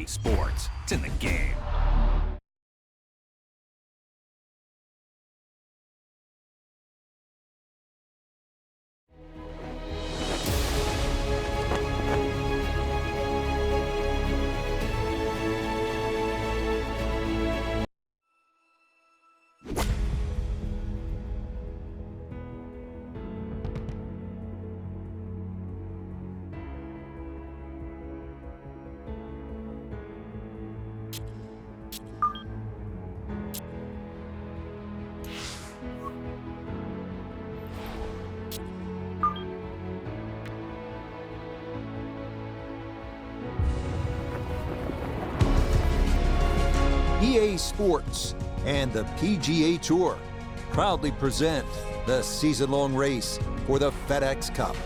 PGA Sports. It's in the game. PGA Sports and the PGA Tour proudly present the season-long race for the FedEx Cup.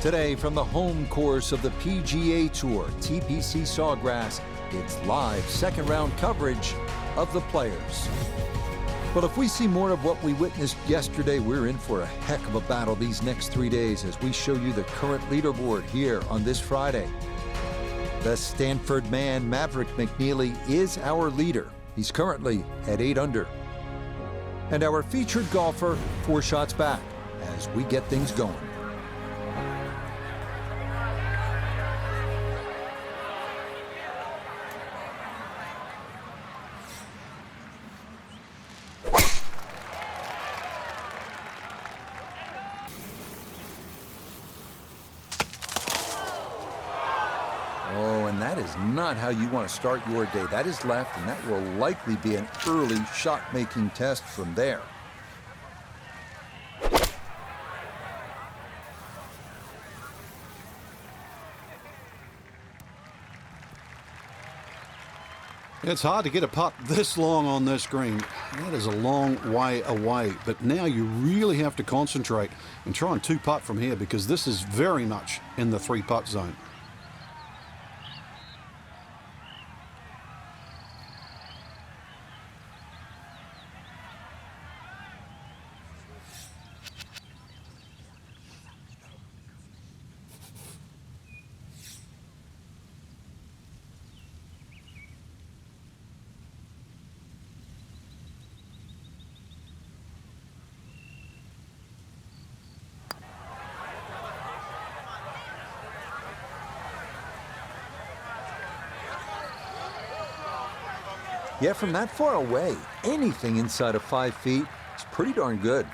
Today, from the home course of the PGA Tour, TPC Sawgrass, it's live second-round coverage of the Players. But if we see more of what we witnessed yesterday, we're in for a heck of a battle these next 3 days as we show you the current leaderboard here on this Friday. The Stanford man, Maverick McNeely, is our leader. He's currently at 8 under. And our featured golfer, 4 shots back as we get things going. Oh, and that is not how you want to start your day. That is left, and that will likely be an early shot-making test from there. It's hard to get a putt this long on this green. That is a long way away, but now you really have to concentrate and try and 2-putt from here because this is very much in the 3-putt zone. Yeah, from that far away, anything inside of 5 feet is pretty darn good.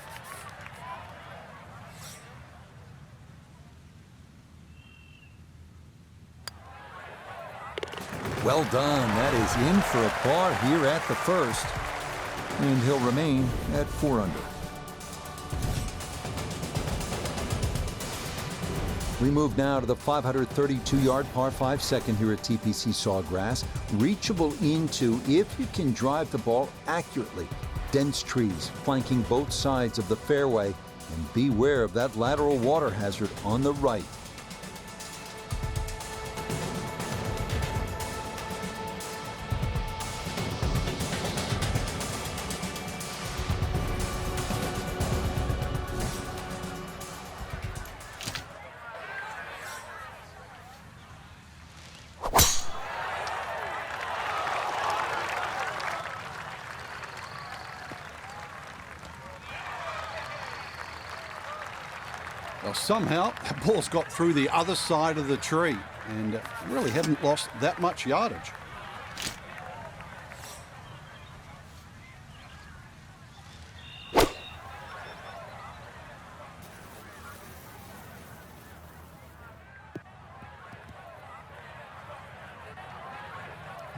Well done. That is in for a par here at the first. And he'll remain at 4 under. We move now to the 532-yard par 5 second here at TPC Sawgrass. Reachable into if you can drive the ball accurately. Dense trees flanking both sides of the fairway. And beware of that lateral water hazard on the right. Well, somehow that ball's got through the other side of the tree and really hadn't lost that much yardage.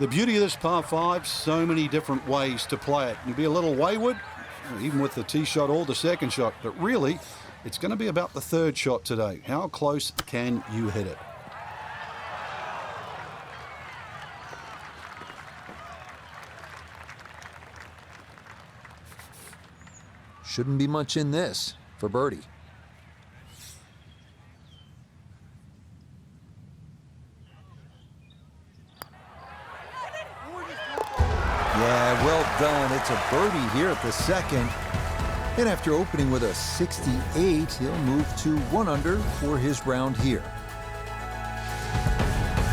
The beauty of this par 5, so many different ways to play it. You'd be a little wayward, even with the tee shot or the second shot, but really, it's going to be about the 3rd shot today. How close can you hit it? Shouldn't be much in this for birdie. Yeah, well done. It's a birdie here at the second. And after opening with a 68, he'll move to 1 under for his round here.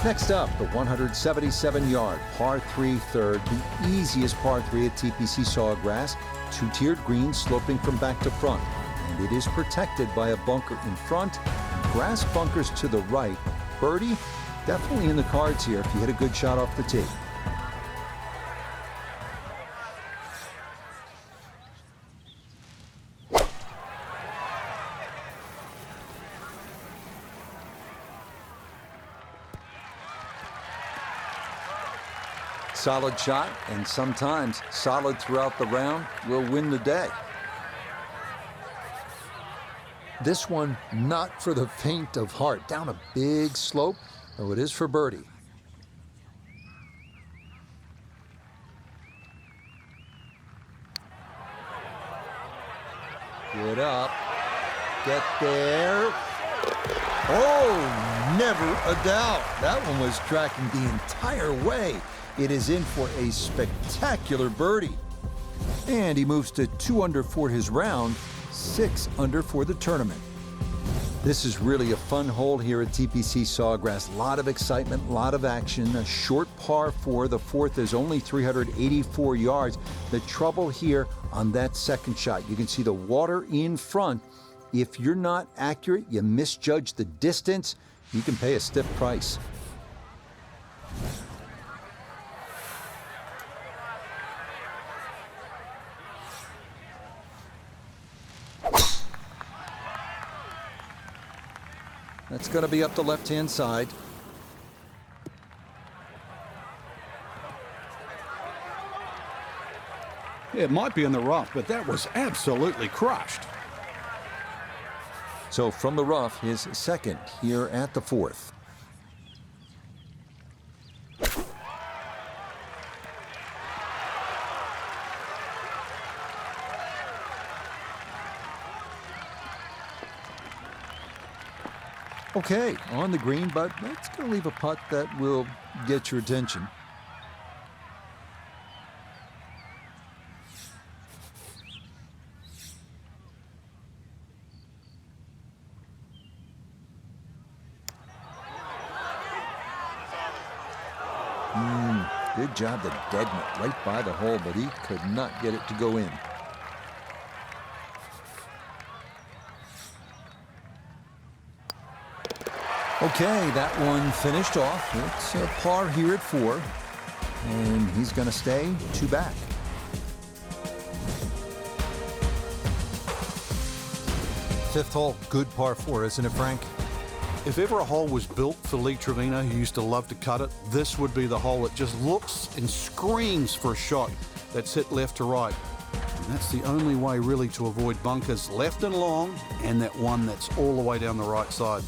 Next up, the 177-yard par 3 third, the easiest par 3 at TPC Sawgrass, two-tiered green sloping from back to front. And it is protected by a bunker in front, and grass bunkers to the right. Birdie, definitely in the cards here if you hit a good shot off the tee. Solid shot, and sometimes solid throughout the round, will win the day. This one not for the faint of heart. Down a big slope, though it is for birdie. Get up, get there. Oh, never a doubt. That one was tracking the entire way. It is in for a spectacular birdie. And he moves to 2 under for his round, 6 under for the tournament. This is really a fun hole here at TPC Sawgrass. A lot of excitement, a lot of action. A short par 4. The fourth is only 384 yards. The trouble here on that second shot, you can see the water in front. If you're not accurate, you misjudge the distance, you can pay a stiff price. That's going to be up the left-hand side. It might be in the rough, but that was absolutely crushed. So from the rough, his second here at the fourth. Okay, on the green, but that's going to leave a putt that will get your attention. Good job to deaden it right by the hole, but he could not get it to go in. Okay, that one finished off. It's a par here at 4, and he's going to stay 2 back. Fifth hole, good par 4, isn't it, Frank? If ever a hole was built for Lee Trevino, who used to love to cut it, this would be the hole. It just looks and screams for a shot that's hit left to right. And that's the only way really to avoid bunkers left and long, and that one that's all the way down the right side.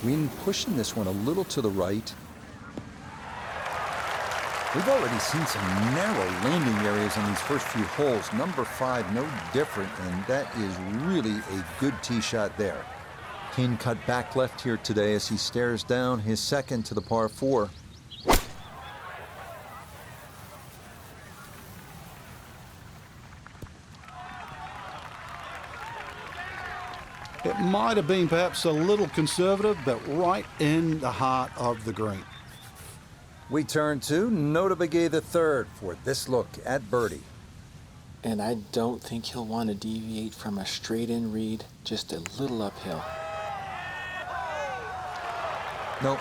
Wind pushing this one a little to the right. We've already seen some narrow landing areas on these first few holes. Number 5, no different, and that is really a good tee shot there. Pin cut back left here today as he stares down his second to the par 4. It might have been perhaps a little conservative, but right in the heart of the green. We turn to Notabegay III for this look at birdie. And I don't think he'll want to deviate from a straight-in read, just a little uphill. Nope.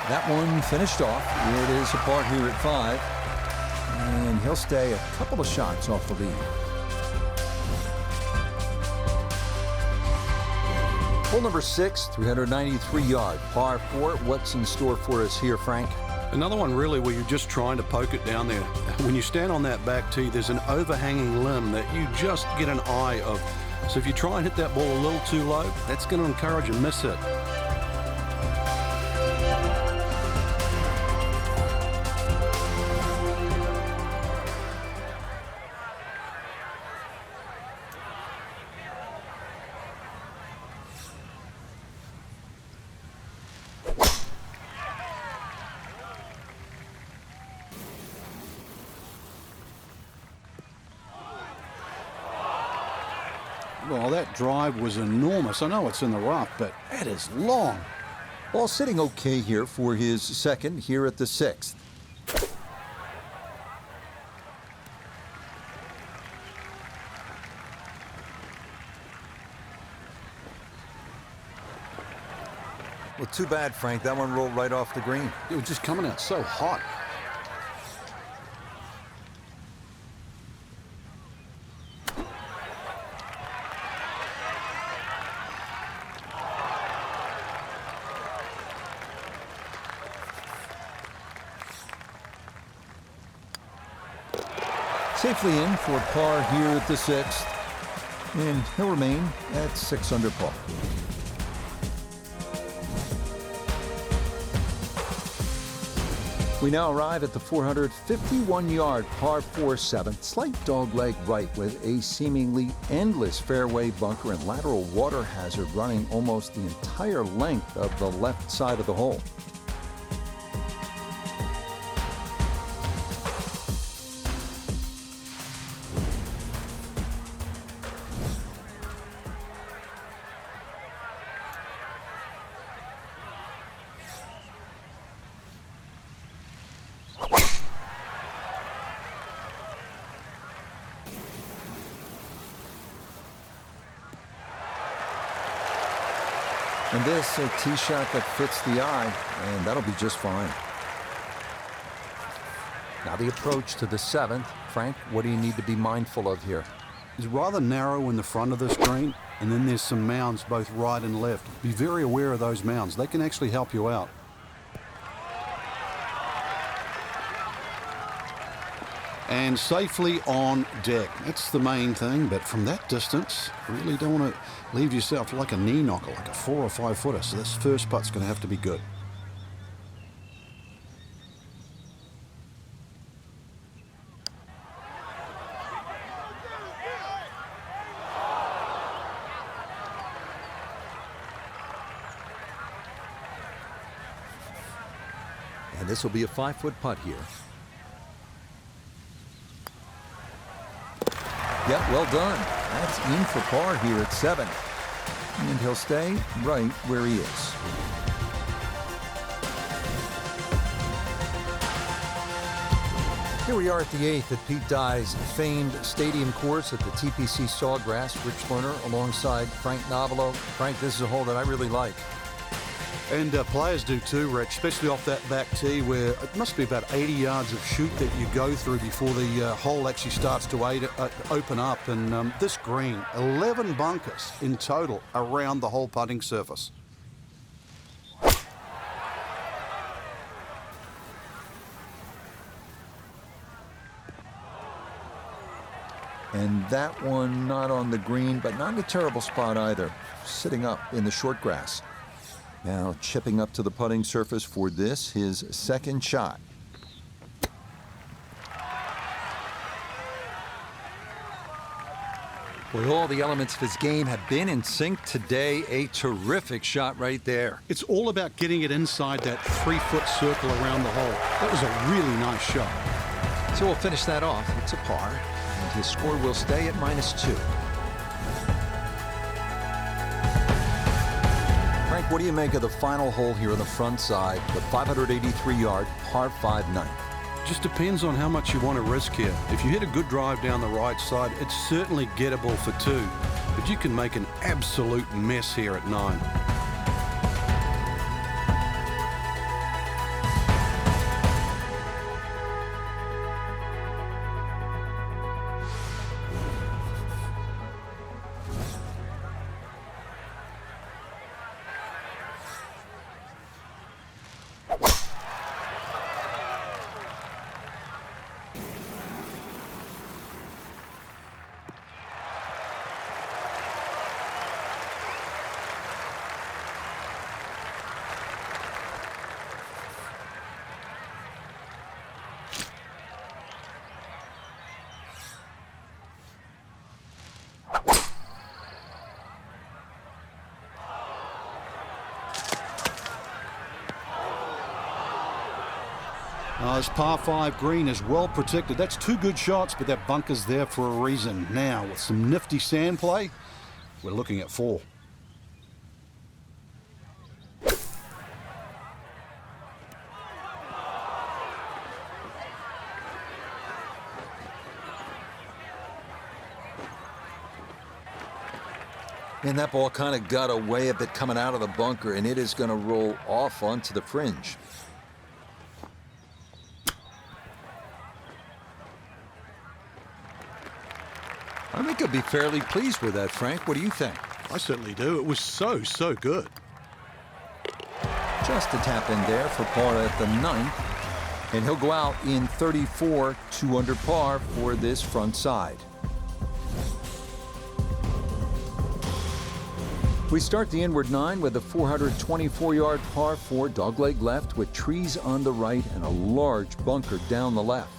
That one finished off. It is a par here at 5. And he'll stay a couple of shots off the lead. Hole number 6, 393-yard, par 4. What's in store for us here, Frank? Another one really where you're just trying to poke it down there. When you stand on that back tee, there's an overhanging limb that you just get an eye of. So if you try and hit that ball a little too low, that's going to encourage a miss hit. Well, that drive was enormous. I know it's in the rough, but that is long. Ball sitting okay here for his second here at the 6th. Well, too bad, Frank. That one rolled right off the green. It was just coming out so hot. Safely in for par here at the 6th. And he'll remain at 6 under par. We now arrive at the 451-yard par 4 7th. Slight dogleg right with a seemingly endless fairway bunker and lateral water hazard running almost the entire length of the left side of the hole. And this, a tee shot that fits the eye, and that'll be just fine. Now the approach to the 7th. Frank, what do you need to be mindful of here? It's rather narrow in the front of this green, and then there's some mounds both right and left. Be very aware of those mounds. They can actually help you out. And safely on deck. That's the main thing, but from that distance, really don't want to leave yourself like a knee knocker, like a 4 or 5 footer. So this first putt's going to have to be good. And this will be a 5-foot putt here. Yep, well done. That's in for par here at 7. And he'll stay right where he is. Here we are at the 8th at Pete Dye's famed stadium course at the TPC Sawgrass. Rich Lerner alongside Frank Novello. Frank, this is a hole that I really like. And players do too, Rich, especially off that back tee where it must be about 80 yards of shoot that you go through before the hole actually starts to open up. And this green, 11 bunkers in total around the whole putting surface. And that one not on the green, but not in a terrible spot either. Sitting up in the short grass. Now chipping up to the putting surface for this, his second shot. Boy, all the elements of his game have been in sync today. A terrific shot right there. It's all about getting it inside that 3-foot circle around the hole. That was a really nice shot. So we'll finish that off. It's a par, and his score will stay at -2. Frank, what do you make of the final hole here on the front side, the 583-yard par 5 9? Just depends on how much you want to risk here. If you hit a good drive down the right side, it's certainly gettable for 2, but you can make an absolute mess here at 9. This par 5 green is well protected. That's 2 good shots, but that bunker's there for a reason. Now, with some nifty sand play, We're looking at 4. And that ball kind of got away a bit coming out of the bunker, and it is going to roll off onto the fringe. I think he'll be fairly pleased with that, Frank. What do you think? I certainly do. It was so good. Just a tap in there for par at the 9th. And he'll go out in 34, 2 under par for this front side. We start the inward 9 with a 424-yard par 4 dogleg left with trees on the right and a large bunker down the left.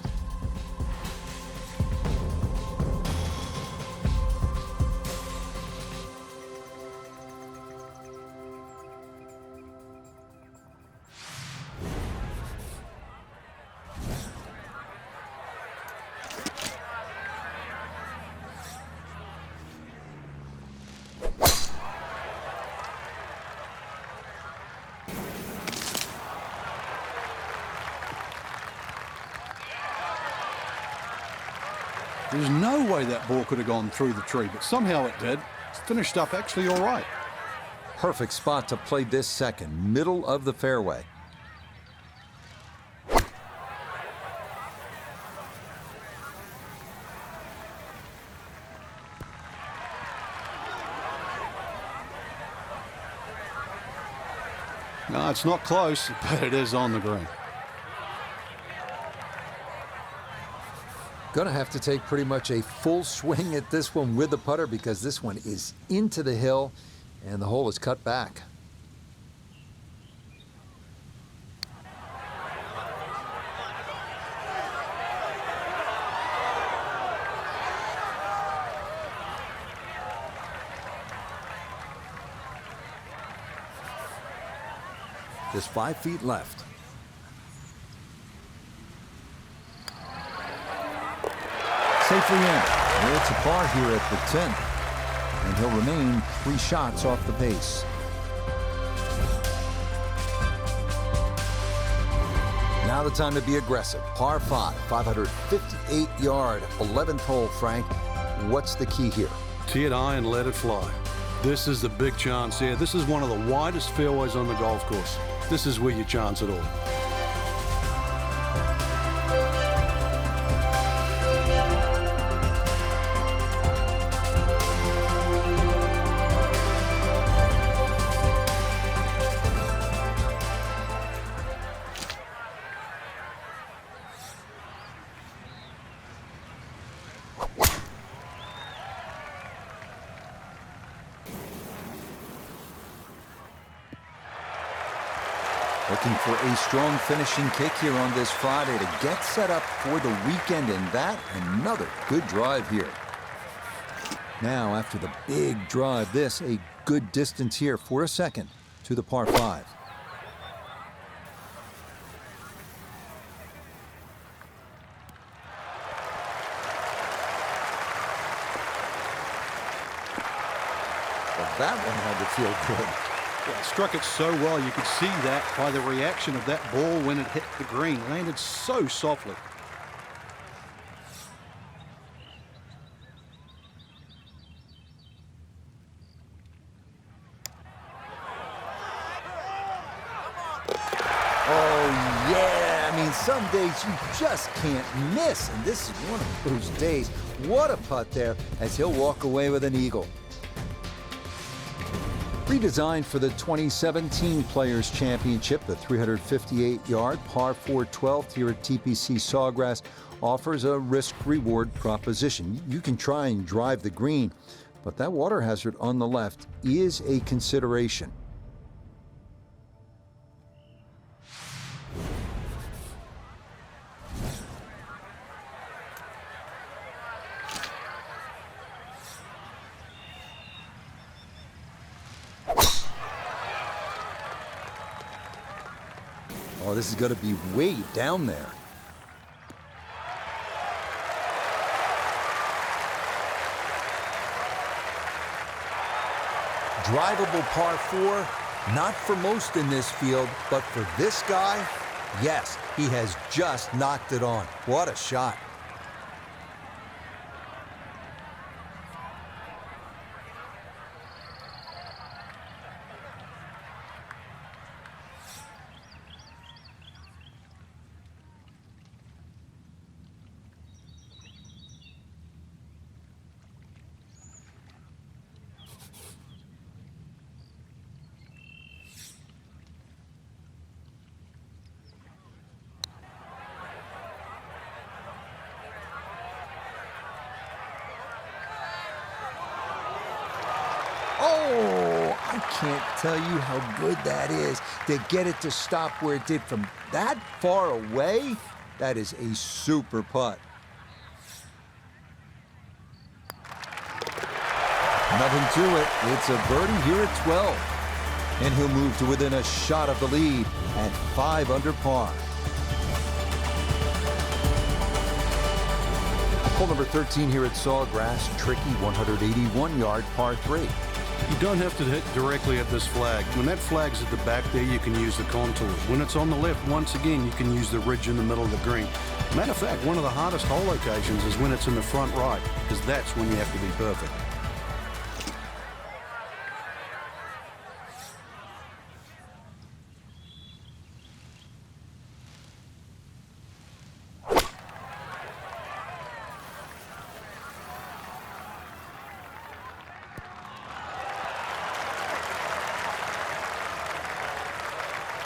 There's no way that ball could have gone through the tree, but somehow it did. It's finished up actually all right. Perfect spot to play this second, middle of the fairway. No, it's not close, but it is on the green. Going to have to take pretty much a full swing at this one with the putter because this one is into the hill and the hole is cut back. Just 5 feet left. Safely in. Well, it's a par here at the 10th, and he'll remain 3 shots off the pace. Now the time to be aggressive. Par 5, 558-yard, 11th hole, Frank. What's the key here? Tee it high and let it fly. This is the big chance here. This is one of the widest fairways on the golf course. This is where you chance it all. Looking for a strong finishing kick here on this Friday to get set up for the weekend, and that another good drive here. Now, after the big drive, this a good distance here for a second to the par 5. Well, that one had to feel good. Yeah, it struck it so well. You could see that by the reaction of that ball when it hit the green. Landed so softly. Oh, yeah. I mean, some days you just can't miss, and this is one of those days. What a putt there as he'll walk away with an eagle. Redesigned for the 2017 Players Championship, the 358-yard par 4 12th here at TPC Sawgrass offers a risk-reward proposition. You can try and drive the green, but that water hazard on the left is a consideration. Oh, this is going to be way down there. Drivable par 4, not for most in this field, but for this guy, yes, he has just knocked it on. What a shot. Oh, I can't tell you how good that is to get it to stop where it did from that far away. That is a super putt. Nothing to it. It's a birdie here at 12. And he'll move to within a shot of the lead at 5 under par. Hole number 13 here at Sawgrass. Tricky 181-yard par 3. You don't have to hit directly at this flag. When that flag's at the back there, you can use the contours. When it's on the left, once again, you can use the ridge in the middle of the green. Matter of fact, one of the hardest hole locations is when it's in the front right, because that's when you have to be perfect.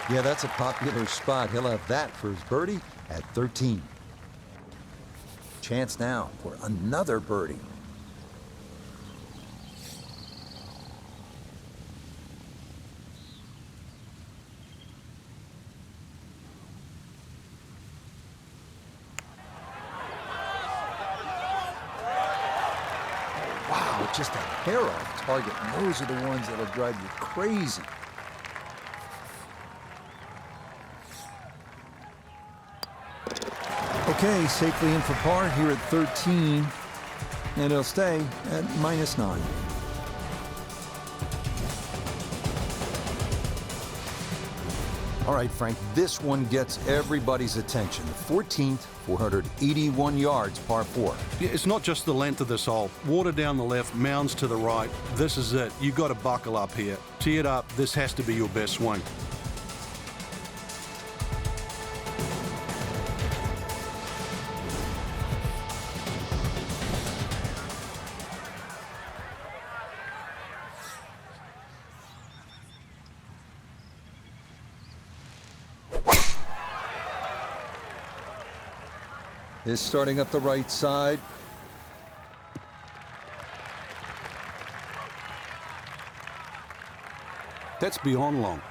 Yeah, that's a popular spot. He'll have that for his birdie at 13. Chance now for another birdie. Wow, just a hair off target. And those are the ones that'll drive you crazy. Okay, safely in for par here at 13, and it'll stay at -9. All right, Frank, this one gets everybody's attention. The 14th, 481 yards, par 4. Yeah, it's not just the length of this hole. Water down the left, mounds to the right. This is it. You've got to buckle up here. Tee it up. This has to be your best swing. Is starting up the right side. That's beyond long.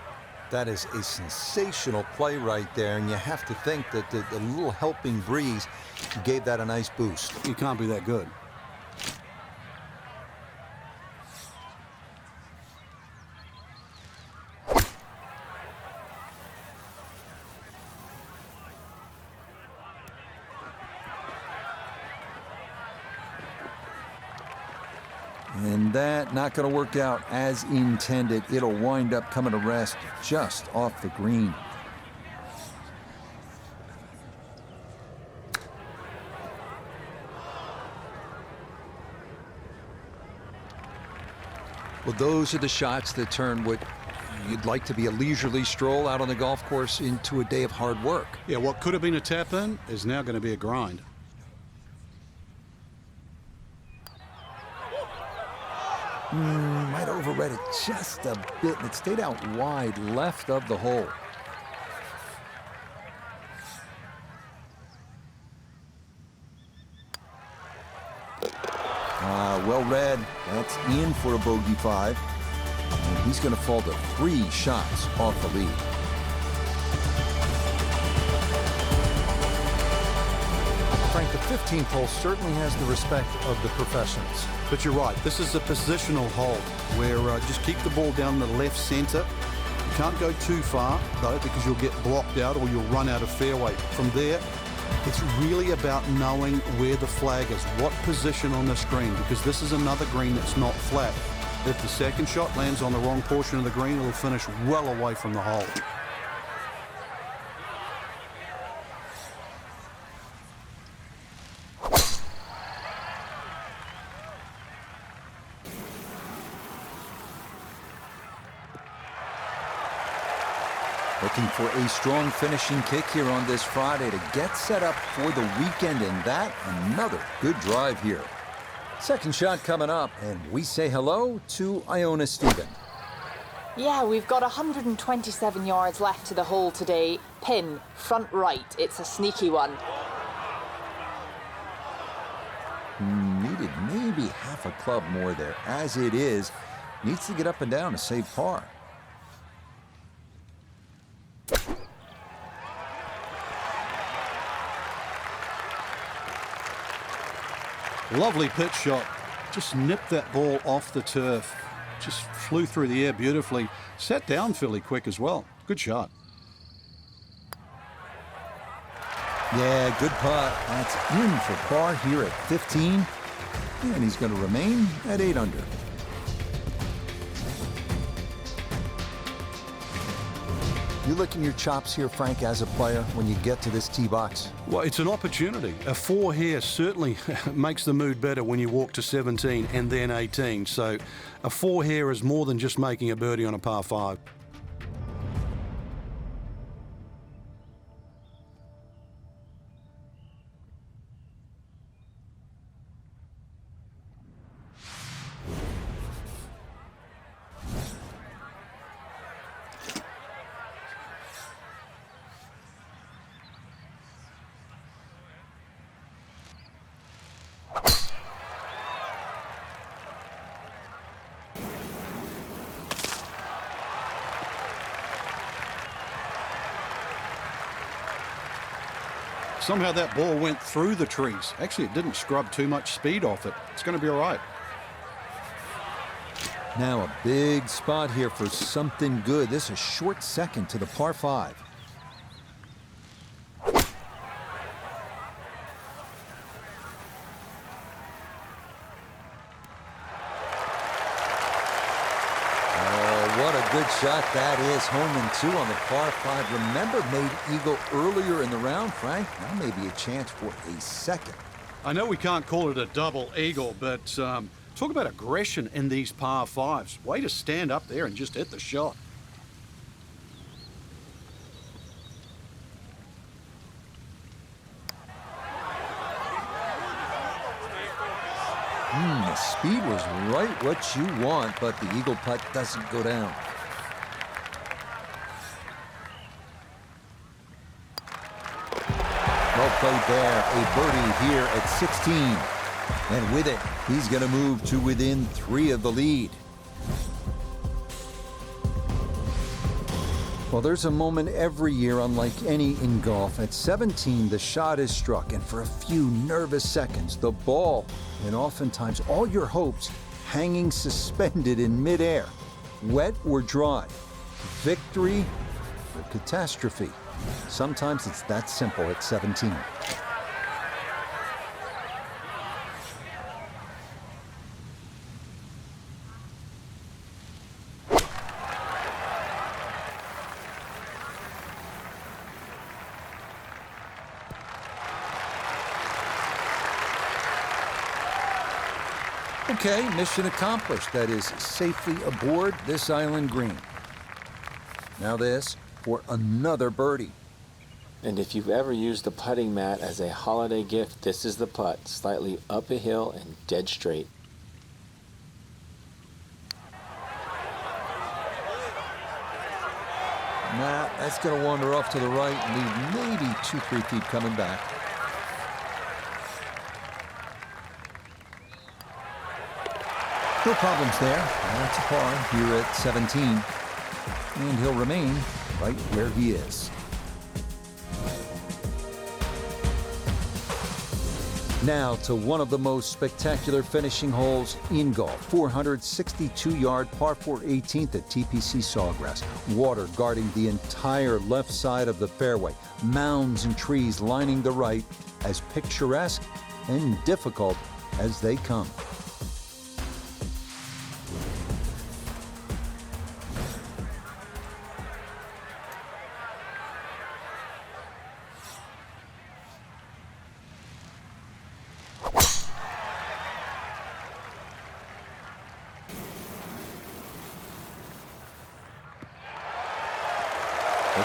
That is a sensational play right there, and you have to think that the little helping breeze gave that a nice boost. You can't be that good. And that not going to work out as intended. It'll wind up coming to rest just off the green. Well, those are the shots that turn what you'd like to be a leisurely stroll out on the golf course into a day of hard work. Yeah, what could have been a tap-in is now going to be a grind. Might have overread it just a bit. It stayed out wide left of the hole. Well read. That's in for a bogey 5. And he's going to fall to 3 shots off the lead. Frank, the 15th hole certainly has the respect of the professionals. But you're right, this is a positional hole where just keep the ball down the left center. You can't go too far, though, because you'll get blocked out or you'll run out of fairway. From there, it's really about knowing where the flag is, what position on the screen, because this is another green that's not flat. If the second shot lands on the wrong portion of the green, it'll finish well away from the hole. Looking for a strong finishing kick here on this Friday to get set up for the weekend, and that another good drive here. Second shot coming up, and we say hello to Iona Stephen. Yeah, we've got 127 yards left to the hole today. Pin, front right. It's a sneaky one. Needed maybe half a club more there. As it is, needs to get up and down to save par. Lovely pitch shot. Just nipped that ball off the turf. Just flew through the air beautifully. Sat down fairly quick as well. Good shot. Yeah, good putt. That's in for par here at 15. And he's going to remain at 8 under. You licking your chops here, Frank, as a player when you get to this tee box? Well, it's an opportunity. A 4 here certainly makes the mood better when you walk to 17 and then 18. So a 4 here is more than just making a birdie on a par 5. Somehow that ball went through the trees. Actually, it didn't scrub too much speed off it. It's going to be all right. Now a big spot here for something good. This is a short second to the par 5. Good shot that is. Home and 2 on the par 5. Remember, made eagle earlier in the round, Frank. Now maybe a chance for a second. I know we can't call it a double eagle, but talk about aggression in these par 5s. Way to stand up there and just hit the shot. The speed was right what you want, but the eagle putt doesn't go down. Well played there. A birdie here at 16. And with it, he's going to move to within 3 of the lead. Well, there's a moment every year, unlike any in golf. At 17, the shot is struck, and for a few nervous seconds, the ball, and oftentimes all your hopes, hanging suspended in midair. Wet or dry, victory or catastrophe. Sometimes it's that simple at 17. Okay, mission accomplished. That is safely aboard this island green. Now this for another birdie. And if you've ever used a putting mat as a holiday gift, this is the putt. Slightly up a hill and dead straight. Nah, that's going to wander off to the right and leave maybe 2-3 feet coming back. No problems there. That's a par here at 17. And he'll remain right where he is. Now to one of the most spectacular finishing holes in golf. 462-yard par 4 18th at TPC Sawgrass. Water guarding the entire left side of the fairway. Mounds and trees lining the right, as picturesque and difficult as they come.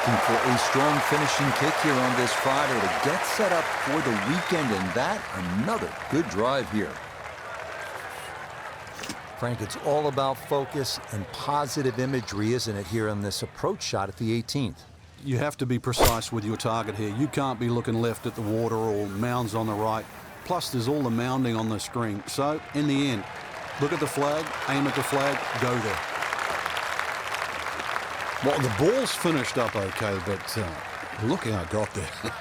looking for a strong finishing kick here on this Friday to get set up for the weekend, and that another good drive here. Frank, it's all about focus and positive imagery, isn't it, here on this approach shot at the 18th? You have to be precise with your target here. You can't be looking left at the water or mounds on the right. Plus, there's all the mounding on the screen. So, in the end, look at the flag, aim at the flag, go there. Well, the ball's finished up okay, but look how it got there.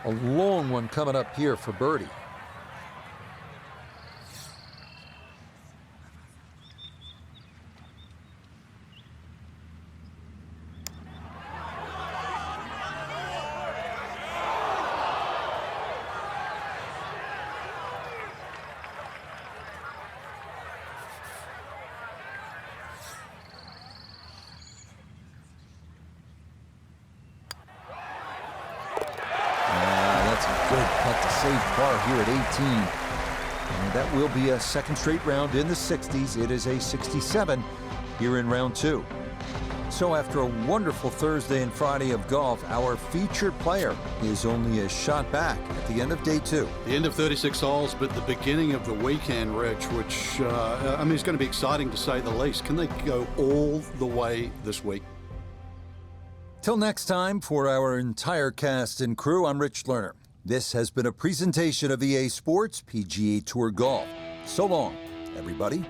A long one coming up here for birdie. Good putt to save par here at 18. And that will be a second straight round in the 60s. It is a 67 here in round 2. So after a wonderful Thursday and Friday of golf, our featured player is only a shot back at the end of day 2. The end of 36 holes, but the beginning of the weekend, Rich, which, I mean, it's going to be exciting to say the least. Can they go all the way this week? Till next time, for our entire cast and crew, I'm Rich Lerner. This has been a presentation of EA Sports PGA Tour Golf. So long, everybody.